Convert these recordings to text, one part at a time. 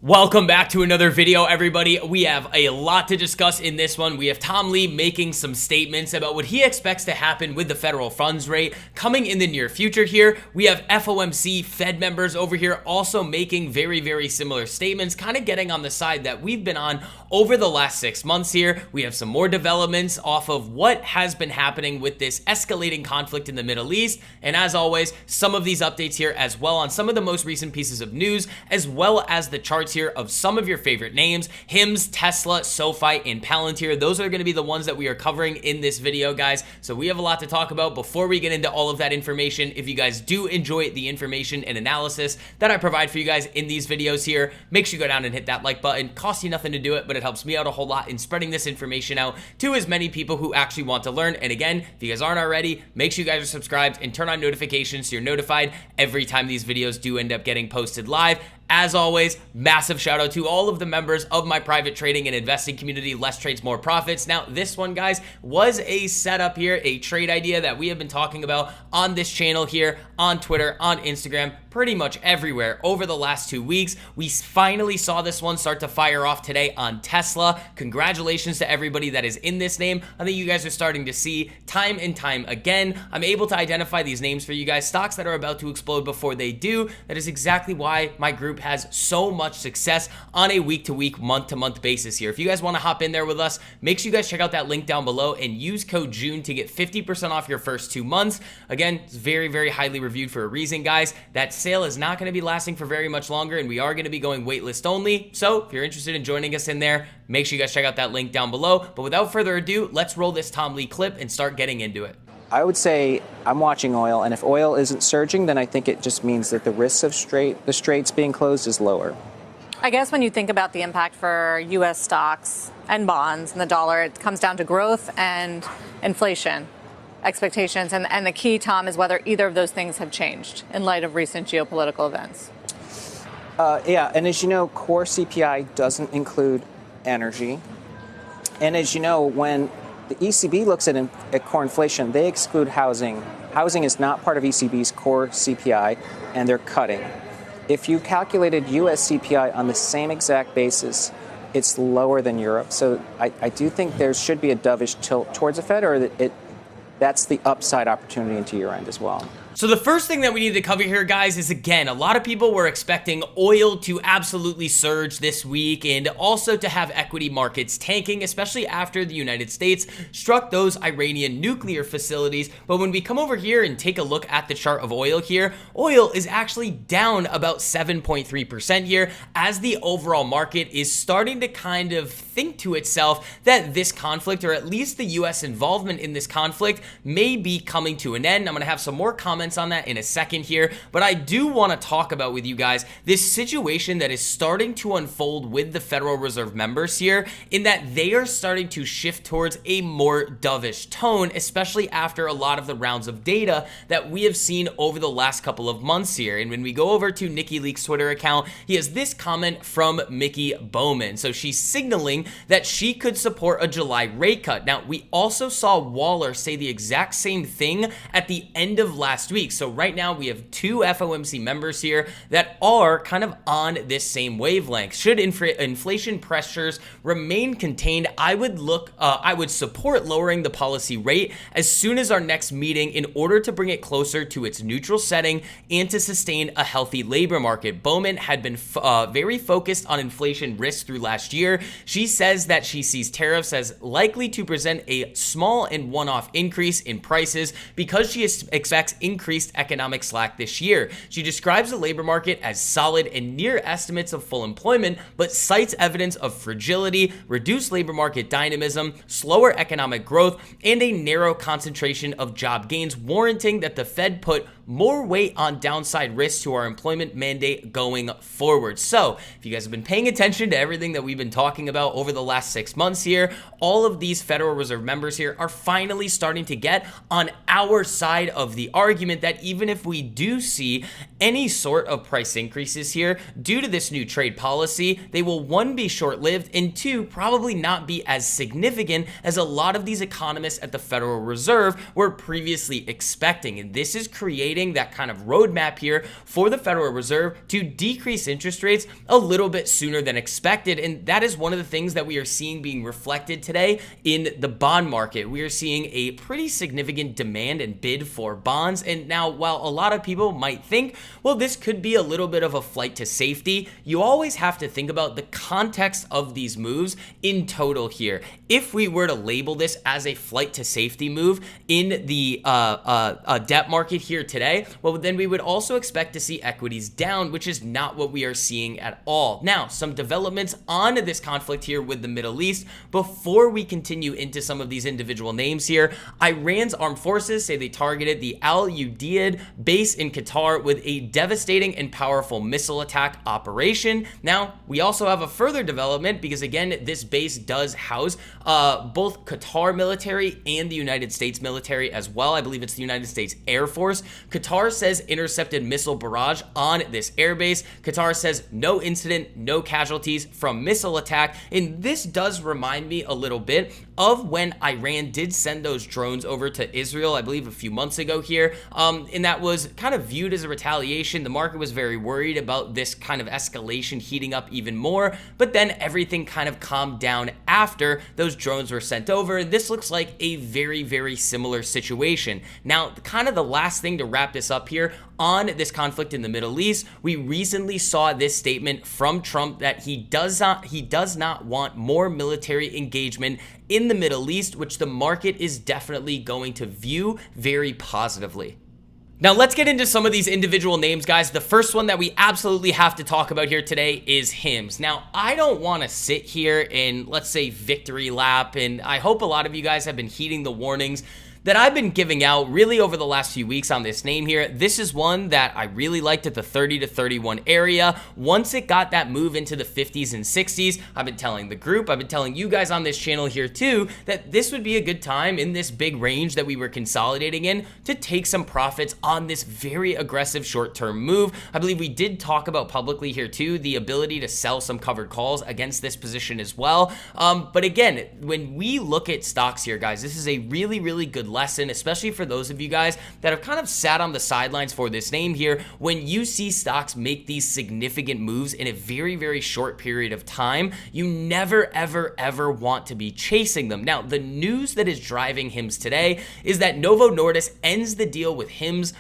Welcome back to another video, everybody. We have a lot to discuss in this one. We have Tom Lee making some statements about what he expects to happen with the federal funds rate coming in the near future here. We have FOMC Fed members over here also making very similar statements, kind of getting on the side that we've been on over the last 6 months here. We have some more developments off of what has been happening with this escalating conflict in the Middle East. And as always, some of these updates here as well on some of the most recent pieces of news, as well as the charts here of some of your favorite names: HIMS, Tesla, SoFi, and Pltr. Those are going to be the ones that we are covering in this video, guys. So we have a lot to talk about. Before we get into all of that information, if you guys do enjoy the information and analysis that I provide for you guys in these videos here, make sure you go down and hit that like button. Costs you nothing to do it, but it helps me out a whole lot in spreading this information out to as many people who actually want to learn. And again, if you guys aren't already, make sure you guys are subscribed and turn on notifications so you're notified every time these videos do end up getting posted live. As always, massive shout out to all of the members of my private trading and investing community, Less Trades, More Profits. Now, this one, guys, was a setup here, a trade idea that we have been talking about on this channel here, on Twitter, on Instagram, pretty much everywhere over the last 2 weeks. We finally saw this one start to fire off today on Tesla. Congratulations to everybody that is in this name. I think you guys are starting to see time and time again. I'm able to identify these names for you guys, stocks that are about to explode before they do. That is exactly why my group has so much success on a week-to-week, month-to-month basis here. If you guys want to hop in there with us, make sure you guys check out that link down below and use code JUNE to get 50% off your first 2 months. Again, it's very highly reviewed for a reason, guys. That sale is not going to be lasting for very much longer, and we are going to be going waitlist only. So if you're interested in joining us in there, make sure you guys check out that link down below. But without further ado, let's roll this Tom Lee clip and start getting into it. I would say I'm watching oil, and if oil isn't surging, then I think it just means that the risks of the straits being closed is lower. I guess when you think about the impact for U.S. stocks and bonds and the dollar, it comes down to growth and inflation expectations. And the key, Tom, is whether either of those things have changed in light of recent geopolitical events. Yeah, and as you know, core CPI doesn't include energy. And as you know, when the ECB looks at core inflation, they exclude housing. Housing is not part of ECB's core CPI, and they're cutting. If you calculated U.S. CPI on the same exact basis, it's lower than Europe. So I do think there should be a dovish tilt towards the Fed, or that's the upside opportunity into year end as well. So the first thing that we need to cover here, guys, is, again, a lot of people were expecting oil to absolutely surge this week and also to have equity markets tanking, especially after the United States struck those Iranian nuclear facilities. But when we come over here and take a look at the chart of oil here, oil is actually down about 7.3% here, as the overall market is starting to kind of think to itself that this conflict, or at least the U.S. involvement in this conflict, may be coming to an end. I'm going to have some more comments on that in a second here, but I do want to talk about with you guys this situation that is starting to unfold with the Federal Reserve members here, in that they are starting to shift towards a more dovish tone, especially after a lot of the rounds of data that we have seen over the last couple of months here. And when we go over to Nikki Leak's Twitter account, he has this comment from Mickey Bowman. So she's signaling that she could support a July rate cut. Now, we also saw Waller say the exact same thing at the end of last week. So right now we have 2 FOMC members here that are kind of on this same wavelength. Should inflation pressures remain contained, I would support lowering the policy rate as soon as our next meeting in order to bring it closer to its neutral setting and to sustain a healthy labor market. Bowman had been very focused on inflation risk through last year. She says that she sees tariffs as likely to present a small and one-off increase in prices because she expects increased economic slack this year. She describes the labor market as solid and near estimates of full employment, but cites evidence of fragility, reduced labor market dynamism, slower economic growth, and a narrow concentration of job gains, warranting that the Fed put more weight on downside risks to our employment mandate going forward. So if you guys have been paying attention to everything that we've been talking about over the last 6 months here, all of these Federal Reserve members here are finally starting to get on our side of the argument that even if we do see any sort of price increases here due to this new trade policy, they will, 1, be short-lived, and 2, probably not be as significant as a lot of these economists at the Federal Reserve were previously expecting. And this is creating awaiting that kind of roadmap here for the Federal Reserve to decrease interest rates a little bit sooner than expected. And that is one of the things that we are seeing being reflected today in the bond market. We are seeing a pretty significant demand and bid for bonds. And now, while a lot of people might think, well, this could be a little bit of a flight to safety, you always have to think about the context of these moves in total here. If we were to label this as a flight to safety move in the debt market here today, well, then we would also expect to see equities down, which is not what we are seeing at all. Now, some developments on this conflict here with the Middle East before we continue into some of these individual names here. Iran's armed forces say they targeted the Al Udeid base in Qatar with a devastating and powerful missile attack operation. Now, we also have a further development because, again, this base does house both Qatar military and the United States military as well. I believe it's the United States Air Force. Qatar says intercepted missile barrage on this airbase. Qatar says no incident, no casualties from missile attack. And this does remind me a little bit of when Iran did send those drones over to Israel, I believe a few months ago here. And that was kind of viewed as a retaliation. The market was very worried about this kind of escalation heating up even more, but then everything kind of calmed down after those drones were sent over. This looks like a very, very similar situation. Now, kind of the last thing to wrap this up here on this conflict in the Middle East, we recently saw this statement from Trump that he does not want more military engagement in the Middle East, which the market is definitely going to view very positively. Now, let's get into some of these individual names, guys. The first one that we absolutely have to talk about here today is Hims. Now, I don't want to sit here and, let's say, victory lap, and I hope a lot of you guys have been heeding the warnings that I've been giving out really over the last few weeks on this name here. This is one that I really liked at the 30 to 31 area. Once it got that move into the 50s and 60s, I've been telling the group, I've been telling you guys on this channel here too, that this would be a good time in this big range that we were consolidating in to take some profits on this very aggressive short-term move. I believe we did talk about publicly here too, the ability to sell some covered calls against this position as well. But again, when we look at stocks here, guys, this is a really, really good lesson, especially for those of you guys that have kind of sat on the sidelines for this name here. When you see stocks make these significant moves in a very, very short period of time, you never, ever, ever want to be chasing them. Now, the news that is driving Hims today is that Novo Nordisk ends the deal with Hims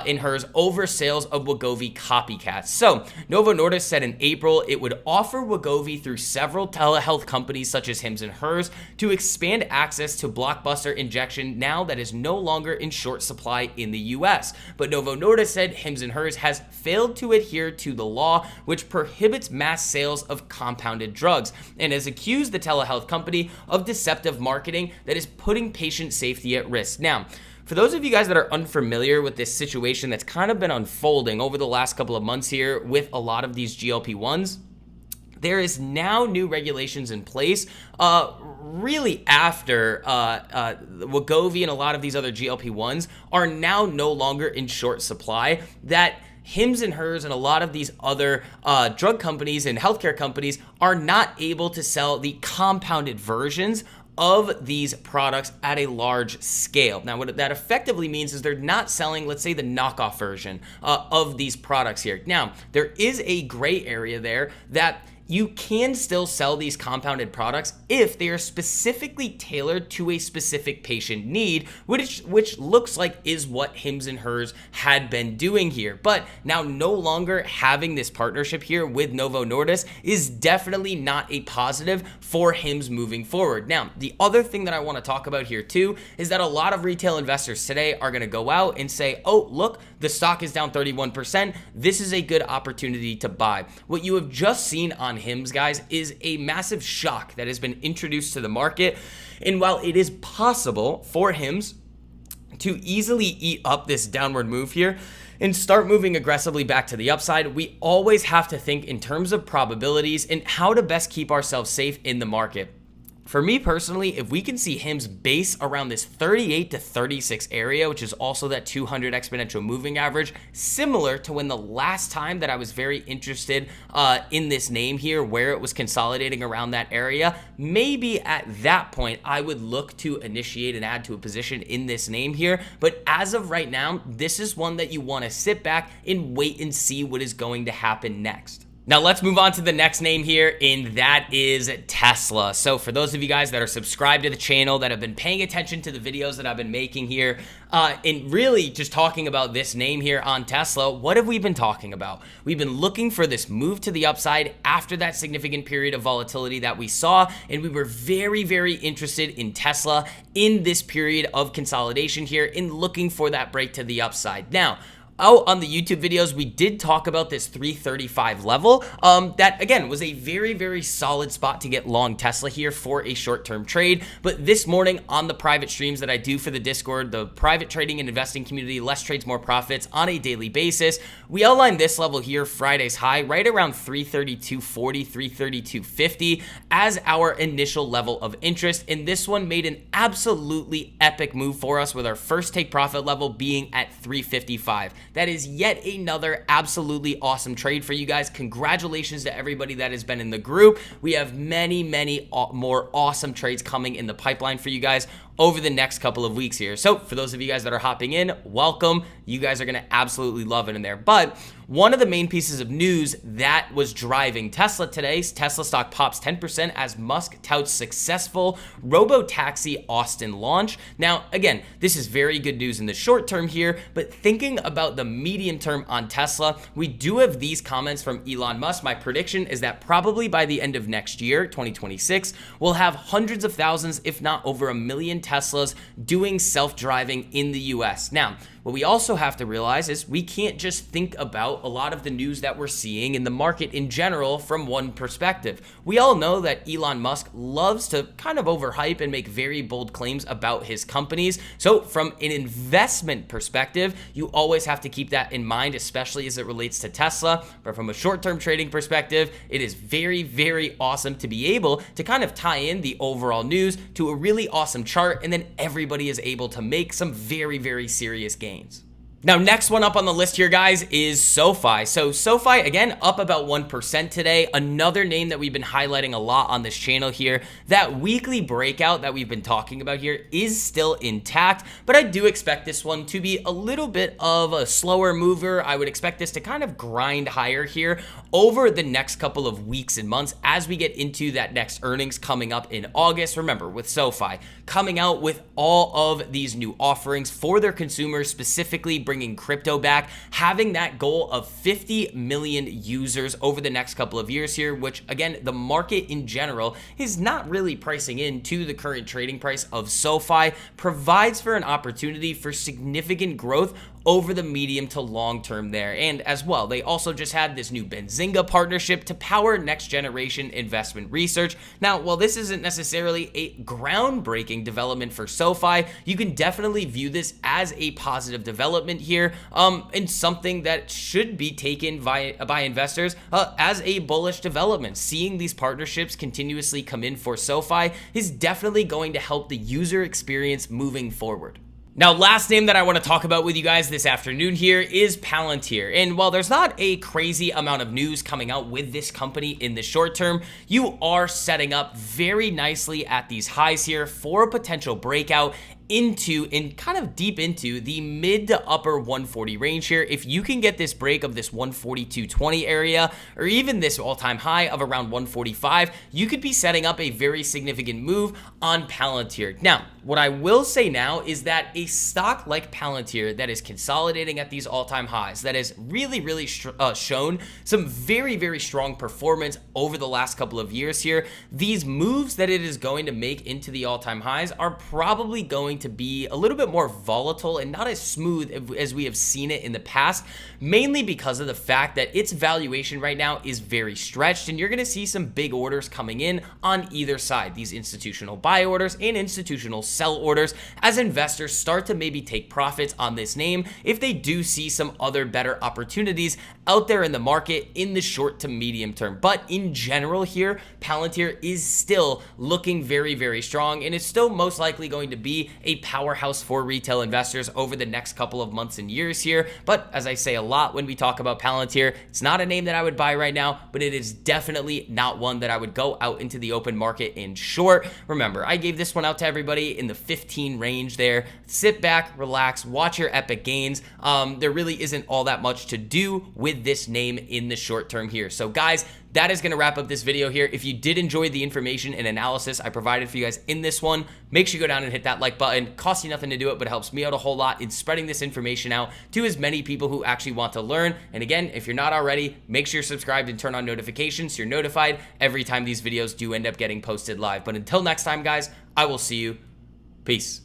in hers over sales of Wegovy copycats. So Novo Nordisk said in April it would offer Wegovy through several telehealth companies such as Hims and hers to expand access to blockbuster injection now that is no longer in short supply in the US. But Novo Nordisk said Hims and hers has failed to adhere to the law which prohibits mass sales of compounded drugs and has accused the telehealth company of deceptive marketing that is putting patient safety at risk. Now, for those of you guys that are unfamiliar with this situation that's kind of been unfolding over the last couple of months here with a lot of these GLP-1s, there is now new regulations in place really after Wegovy and a lot of these other GLP-1s are now no longer in short supply, that Hims and hers and a lot of these other drug companies and healthcare companies are not able to sell the compounded versions of these products at a large scale. Now, what that effectively means is they're not selling, let's say, the knockoff version of these products here. Now, there is a gray area there that you can still sell these compounded products if they are specifically tailored to a specific patient need, which looks like is what Hims and hers had been doing here. But now no longer having this partnership here with Novo Nordisk is definitely not a positive for Hims moving forward. Now, the other thing that I want to talk about here too is that a lot of retail investors today are going to go out and say, oh, look, the stock is down 31%. This is a good opportunity to buy. What you have just seen on Hims, guys, is a massive shock that has been introduced to the market. And while it is possible for Hims to easily eat up this downward move here and start moving aggressively back to the upside, we always have to think in terms of probabilities and how to best keep ourselves safe in the market. For me personally, if we can see HIMS base around this 38 to 36 area, which is also that 200 exponential moving average, similar to when the last time that I was very interested in this name here, where it was consolidating around that area, maybe at that point, I would look to initiate and add to a position in this name here. But as of right now, this is one that you want to sit back and wait and see what is going to happen next. Now let's move on to the next name here, and that is Tesla. So for those of you guys that are subscribed to the channel, that have been paying attention to the videos that I've been making here, and really just talking about this name here on Tesla, what have we been talking about? We've been looking for this move to the upside after that significant period of volatility that we saw, and we were very, very interested in Tesla in this period of consolidation here, in looking for that break to the upside. Now, on the YouTube videos, we did talk about this 335 level. That again was a very, very solid spot to get long Tesla here for a short-term trade. But this morning on the private streams that I do for the Discord, the private trading and investing community, less trades, more profits on a daily basis, we outlined this level here, Friday's high, right around 332.40, 332.50 as our initial level of interest. And this one made an absolutely epic move for us, with our first take profit level being at 355. That is yet another absolutely awesome trade for you guys. Congratulations to everybody that has been in the group. We have many, many more awesome trades coming in the pipeline for you guys over the next couple of weeks here. So for those of you guys that are hopping in, welcome. You guys are going to absolutely love it in there. But one of the main pieces of news that was driving Tesla today, Tesla stock pops 10% as Musk touts successful robo-taxi Austin launch. Now, again, this is very good news in the short term here, but thinking about the medium term on Tesla, we do have these comments from Elon Musk. My prediction is that probably by the end of next year, 2026, we'll have hundreds of thousands, if not over 1 million Teslas doing self-driving in the US. Now, what we also have to realize is we can't just think about a lot of the news that we're seeing in the market in general from one perspective. We all know that Elon Musk loves to kind of overhype and make very bold claims about his companies. So from an investment perspective, you always have to keep that in mind, especially as it relates to Tesla. But from a short-term trading perspective, it is very, very awesome to be able to kind of tie in the overall news to a really awesome chart, and then everybody is able to make some very, very serious gains. Now, next one up on the list here, guys, is SoFi. So SoFi, again, up about 1% today. Another name that we've been highlighting a lot on this channel here. That weekly breakout that we've been talking about here is still intact, but I do expect this one to be a little bit of a slower mover. I would expect this to kind of grind higher here over the next couple of weeks and months as we get into that next earnings coming up in August. Remember, with SoFi coming out with all of these new offerings for their consumers, specifically bringing crypto back, having that goal of 50 million users over the next couple of years here, which again, the market in general is not really pricing into the current trading price of SoFi, provides for an opportunity for significant growth over the medium to long term there. And as well, they also just had this new Benzinga partnership to power next generation investment research. Now, while this isn't necessarily a groundbreaking development for SoFi, you can definitely view this as a positive development here, and something that should be taken by investors as a bullish development. Seeing these partnerships continuously come in for SoFi is definitely going to help the user experience moving forward. Now, last name that I want to talk about with you guys this afternoon here is Pltr. And while there's not a crazy amount of news coming out with this company in the short term, you are setting up very nicely at these highs here for a potential breakout into and kind of deep into the mid to upper 140 range here. If you can get this break of this 142.20 area, or even this all-time high of around 145, you could be setting up a very significant move on Pltr. Now, what I will say now is that a stock like Pltr that is consolidating at these all-time highs, that has really shown some very strong performance over the last couple of years here, these moves that it is going to make into the all-time highs are probably going to be a little bit more volatile and not as smooth as we have seen it in the past, mainly because of the fact that its valuation right now is very stretched, and you're going to see some big orders coming in on either side, these institutional buy orders and institutional sell orders, as investors start to maybe take profits on this name if they do see some other better opportunities out there in the market in the short to medium term. But in general here, Palantir is still looking very, very strong, and it's still most likely going to be a powerhouse for retail investors over the next couple of months and years here. But as I say a lot when we talk about Palantir, it's not a name that I would buy right now, but it is definitely not one that I would go out into the open market in short. Remember, I gave this one out to everybody in the 15 range there. Sit back, relax, watch your epic gains. There really isn't all that much to do with this name in the short term here. So guys, that is going to wrap up this video here. If you did enjoy the information and analysis I provided for you guys in this one, make sure you go down and hit that like button. Costs you nothing to do it, but it helps me out a whole lot in spreading this information out to as many people who actually want to learn. And again, if you're not already, make sure you're subscribed and turn on notifications so you're notified every time these videos do end up getting posted live. But until next time, guys, I will see you. Peace.